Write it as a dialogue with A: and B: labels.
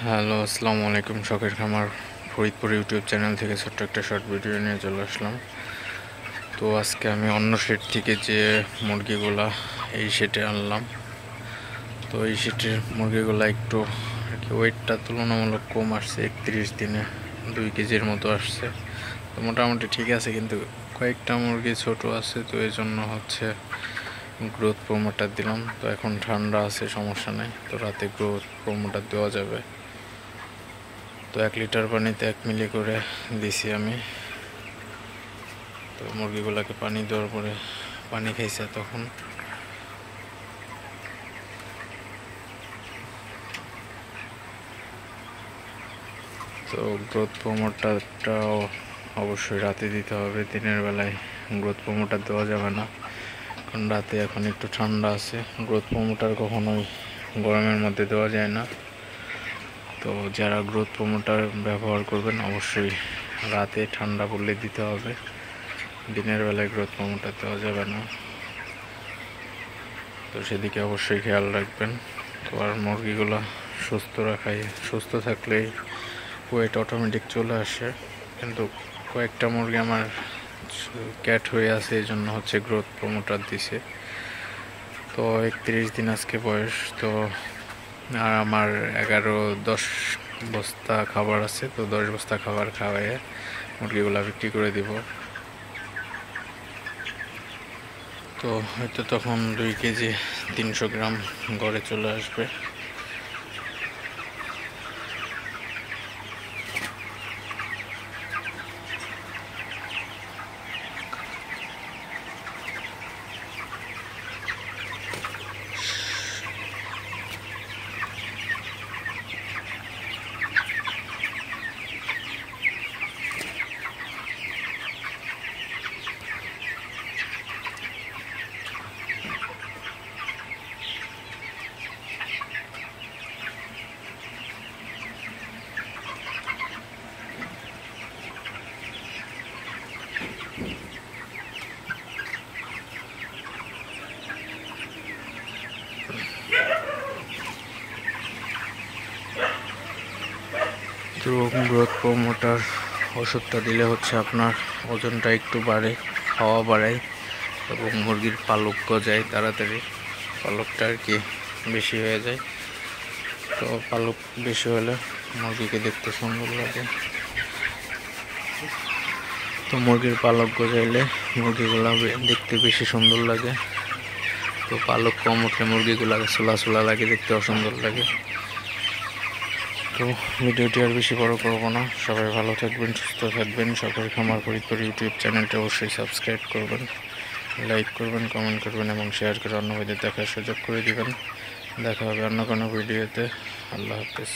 A: Hello, আসসালামু আলাইকুম। শখের খামার ফরিদপুর ইউটিউব চ্যানেল থেকে ছোট্ট একটা শর্ট ভিডিও নিয়ে চলে আসলাম। তো আজকে আমি অন্য শেড থেকে যে মুরগিগুলা এই শেডে আনলাম। তো এই শেডের মুরগিগুলা একটু আর কি ওয়েটটা তুলনামূলক কম আসছে, 31 দিনে 2 কেজির মতো আসছে। তো মোটামুটি ঠিক আছে, কিন্তু কয়েকটা মুরগি ছোট আছে, তো এই জন্য হচ্ছে গ্রোথ প্রমোটার দিলাম। তো এখন ঠান্ডা আছে, সমস্যা নেই, তো রাতে গ্রোথ প্রমোটার দেওয়া যাবে। তো 1 লিটার পানিতে 1 মিলি করে দিছি আমি। তো মুরগিগুলোকে পানি দেওয়ার পরে পানি খাইছে তখন। তো গ্রোথ প্রমোটারটাও অবশ্যই রাতে দিতে হবে, দিনের বেলায় গ্রোথ প্রমোটার দেওয়া যাবে না, কারণ রাতে এখন একটু ঠান্ডা আছে। গ্রোথ প্রমোটার কখনোই গরমের মধ্যে দেওয়া যায় না। তো যারা গ্রোথ প্রমোটার ব্যবহার করবেন অবশ্যই রাতে ঠান্ডা পড়লে দিতে হবে, দিনের বেলায় গ্রোথ প্রমোটার দেওয়া যাবে না। তো সেদিকে অবশ্যই খেয়াল রাখবেন। তো আর মুরগিগুলো সুস্থ থাকলেই ওয়েট অটোমেটিক চলে আসে। কিন্তু কয়েকটা মুরগি আমার ক্যাট হয়ে আছে, এই জন্য হচ্ছে গ্রোথ প্রমোটার দিছে। তো 31 দিন আজকে বয়স। তো আর আমার 10 বস্তা খাবার আছে, তো 10 বস্তা খাবার খাওয়াইয়ে মুরগিগুলা বিক্রি করে দিব। তো হয়তো তখন 2 কেজি 300 গ্রাম গড়ে চলে আসবে। তো গ্রোথ প্রমোটার ওষুধটা দিলে হচ্ছে আপনার ওজনটা একটু বাড়ে, খাওয়া বাড়ায় এবং মুরগির পালক গজায় তাড়াতাড়ি, পালকটা আর কি বেশি হয়ে যায়। তো পালক বেশি হলে মুরগিকে দেখতে সুন্দর লাগে। তো মুরগির পালক গজাইলে মুরগিগুলা দেখতে বেশি সুন্দর লাগে। তো পালক কম উঠলে মুরগিগুলাকে ছোলা লাগে, দেখতে অসুন্দর লাগে। তো ভিডিওটি আর বেশি বড় করবো না। সবাই ভালো থাকবেন, সুস্থ থাকবেন। শখের খামার ফরিদপুর ইউটিউব চ্যানেলটা অবশ্যই সাবস্ক্রাইব করবেন, লাইক করবেন, কমেন্ট করবেন এবং শেয়ার করে অন্য ভাইদের দেখার সুযোগ করে দিবেন। দেখা হবে অন্য কোনো ভিডিওতে। আল্লাহ হাফেজ।